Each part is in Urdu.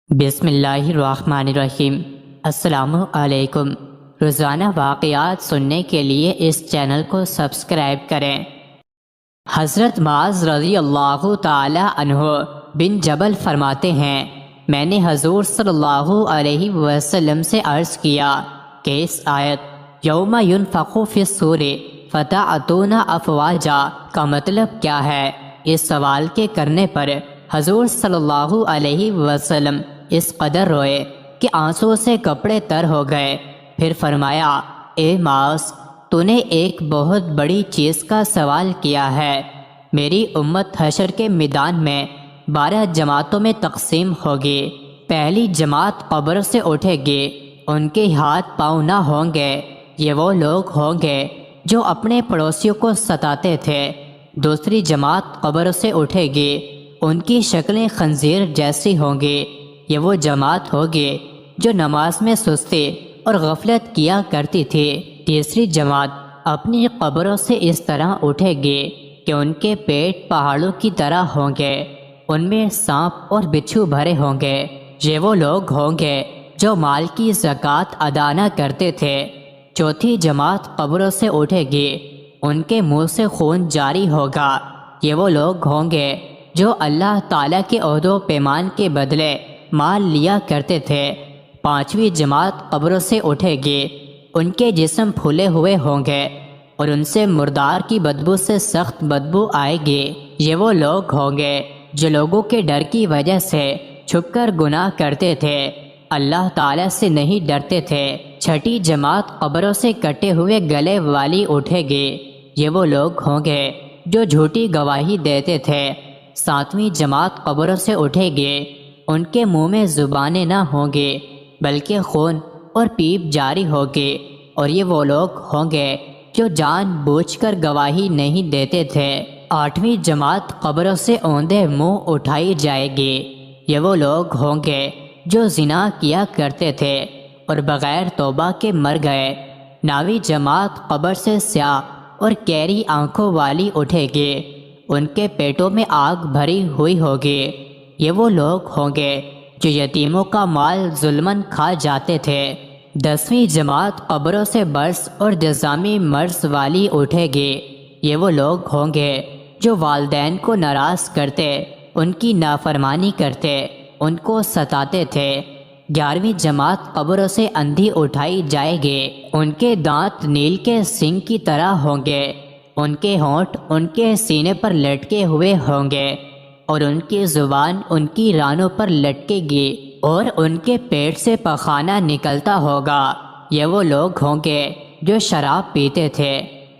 بسم اللہ الرحمن الرحیم۔ السلام علیکم۔ روزانہ واقعات سننے کے لیے اس چینل کو سبسکرائب کریں۔ حضرت معاذ رضی اللہ تعالی عنہ بن جبل فرماتے ہیں، میں نے حضور صلی اللہ علیہ وسلم سے عرض کیا کہ اس آیت یوم ینفخ فی الصور فتأتون افواجا کا مطلب کیا ہے؟ اس سوال کے کرنے پر حضور صلی اللہ علیہ وسلم اس قدر روئے کہ آنسوں سے کپڑے تر ہو گئے۔ پھر فرمایا، اے معاذ، تو نے ایک بہت بڑی چیز کا سوال کیا ہے۔ میری امت حشر کے میدان میں 12 جماعتوں میں تقسیم ہوگی۔ پہلی جماعت قبر سے اٹھے گی، ان کے ہاتھ پاؤں نہ ہوں گے۔ یہ وہ لوگ ہوں گے جو اپنے پڑوسیوں کو ستاتے تھے۔ دوسری جماعت قبر سے اٹھے گی، ان کی شکلیں خنزیر جیسی ہوں گی۔ یہ وہ جماعت ہوگی جو نماز میں سستی اور غفلت کیا کرتی تھی۔ تیسری جماعت اپنی قبروں سے اس طرح اٹھے گی کہ ان کے پیٹ پہاڑوں کی طرح ہوں گے، ان میں سانپ اور بچھو بھرے ہوں گے۔ یہ وہ لوگ ہوں گے جو مال کی زکوٰۃ ادا نہ کرتے تھے۔ چوتھی جماعت قبروں سے اٹھے گی، ان کے منہ سے خون جاری ہوگا۔ یہ وہ لوگ ہوں گے جو اللہ تعالیٰ کے عہد و پیمان کے بدلے مال لیا کرتے تھے۔ پانچویں جماعت قبروں سے اٹھے گی، ان کے جسم پھولے ہوئے ہوں گے اور ان سے مردار کی بدبو سے سخت بدبو آئے گی۔ یہ وہ لوگ ہوں گے جو لوگوں کے ڈر کی وجہ سے چھپ کر گناہ کرتے تھے، اللہ تعالیٰ سے نہیں ڈرتے تھے۔ چھٹی جماعت قبروں سے کٹے ہوئے گلے والی اٹھے گی، یہ وہ لوگ ہوں گے جو جھوٹی گواہی دیتے تھے۔ ساتویں جماعت قبروں سے اٹھے گی، ان کے منہ میں زبانیں نہ ہوں گی بلکہ خون اور پیپ جاری ہوگی، اور یہ وہ لوگ ہوں گے جو جان بوجھ کر گواہی نہیں دیتے تھے۔ آٹھویں جماعت قبروں سے اوندے منہ اٹھائی جائے گی، یہ وہ لوگ ہوں گے جو زنا کیا کرتے تھے اور بغیر توبہ کے مر گئے۔ نویں جماعت قبر سے سیاہ اور کیری آنکھوں والی اٹھے گی، ان کے پیٹوں میں آگ بھری ہوئی ہوگی۔ یہ وہ لوگ ہوں گے جو یتیموں کا مال ظلماً کھا جاتے تھے۔ 10ویں جماعت قبروں سے برس اور جزامی مرض والی اٹھے گی، یہ وہ لوگ ہوں گے جو والدین کو ناراض کرتے، ان کی نافرمانی کرتے، ان کو ستاتے تھے۔ 11ویں جماعت قبروں سے اندھی اٹھائی جائے گی، ان کے دانت نیل کے سنگ کی طرح ہوں گے، ان کے ہونٹ ان کے سینے پر لٹکے ہوئے ہوں گے، اور ان کی زبان ان کی رانوں پر لٹکے گی، اور ان کے پیٹ سے پخانہ نکلتا ہوگا۔ یہ وہ لوگ ہوں گے جو شراب پیتے تھے۔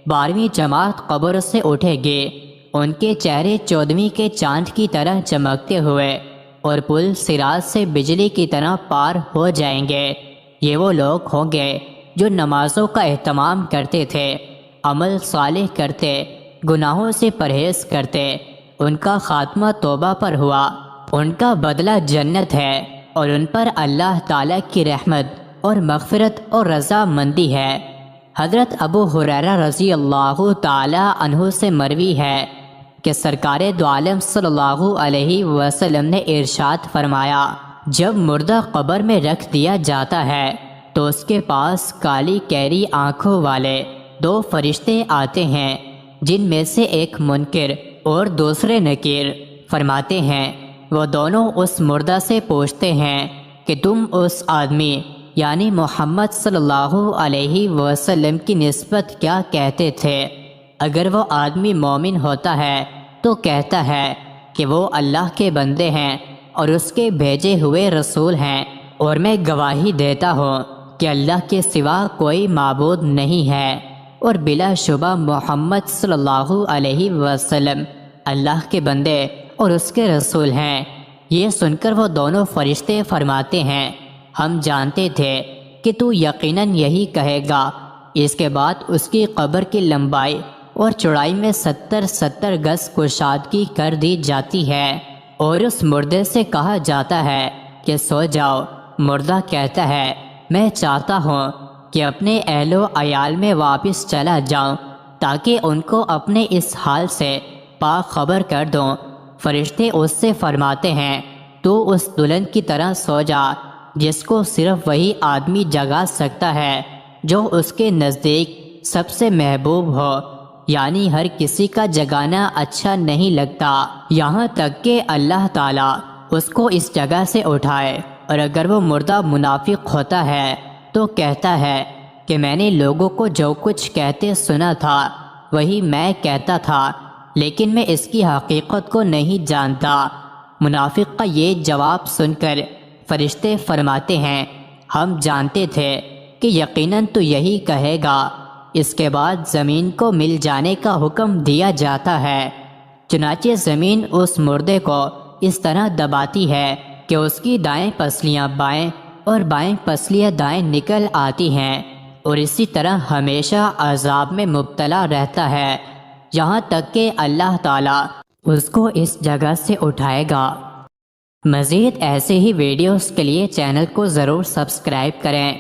12ویں جماعت قبر سے اٹھے گی، ان کے چہرے 14ویں کے چاند کی طرح چمکتے ہوئے اور پل صراط سے بجلی کی طرح پار ہو جائیں گے۔ یہ وہ لوگ ہوں گے جو نمازوں کا اہتمام کرتے تھے، عمل صالح کرتے، گناہوں سے پرہیز کرتے۔ ان کا خاتمہ توبہ پر ہوا، ان کا بدلہ جنت ہے، اور ان پر اللہ تعالیٰ کی رحمت اور مغفرت اور رضا مندی ہے۔ حضرت ابو ہریرہ رضی اللہ تعالی عنہ سے مروی ہے کہ سرکار دو عالم صلی اللہ علیہ وسلم نے ارشاد فرمایا، جب مردہ قبر میں رکھ دیا جاتا ہے تو اس کے پاس کالی کیری آنکھوں والے 2 فرشتے آتے ہیں، جن میں سے ایک منکر اور دوسرے نکیر۔ فرماتے ہیں، وہ دونوں اس مردہ سے پوچھتے ہیں کہ تم اس آدمی یعنی محمد صلی اللہ علیہ وسلم کی نسبت کیا کہتے تھے؟ اگر وہ آدمی مومن ہوتا ہے تو کہتا ہے کہ وہ اللہ کے بندے ہیں اور اس کے بھیجے ہوئے رسول ہیں، اور میں گواہی دیتا ہوں کہ اللہ کے سوا کوئی معبود نہیں ہے، اور بلا شبہ محمد صلی اللہ علیہ وسلم اللہ کے بندے اور اس کے رسول ہیں۔ یہ سن کر وہ دونوں فرشتے فرماتے ہیں، ہم جانتے تھے کہ تو یقیناً یہی کہے گا۔ اس کے بعد اس کی قبر کی لمبائی اور چوڑائی میں 70 گز کشادگی کر دی جاتی ہے، اور اس مردے سے کہا جاتا ہے کہ سو جاؤ۔ مردہ کہتا ہے، میں چاہتا ہوں کہ اپنے اہل و عیال میں واپس چلا جاؤں تاکہ ان کو اپنے اس حال سے پاک خبر کر دوں۔ فرشتے اس سے فرماتے ہیں، تو اس دلہن کی طرح سو جا جس کو صرف وہی آدمی جگا سکتا ہے جو اس کے نزدیک سب سے محبوب ہو، یعنی ہر کسی کا جگانا اچھا نہیں لگتا، یہاں تک کہ اللہ تعالیٰ اس کو اس جگہ سے اٹھائے۔ اور اگر وہ مردہ منافق ہوتا ہے تو کہتا ہے کہ میں نے لوگوں کو جو کچھ کہتے سنا تھا وہی میں کہتا تھا، لیکن میں اس کی حقیقت کو نہیں جانتا۔ منافق کا یہ جواب سن کر فرشتے فرماتے ہیں ہم جانتے تھے کہ یقیناً تو یہی کہے گا۔ اس کے بعد زمین کو مل جانے کا حکم دیا جاتا ہے، چنانچہ زمین اس مردے کو اس طرح دباتی ہے کہ اس کی دائیں پسلیاں بائیں اور بائیں پسلیاں دائیں نکل آتی ہیں، اور اسی طرح ہمیشہ عذاب میں مبتلا رہتا ہے، یہاں تک کہ اللہ تعالیٰ اس کو اس جگہ سے اٹھائے گا۔ مزید ایسے ہی ویڈیوز کے لیے چینل کو ضرور سبسکرائب کریں۔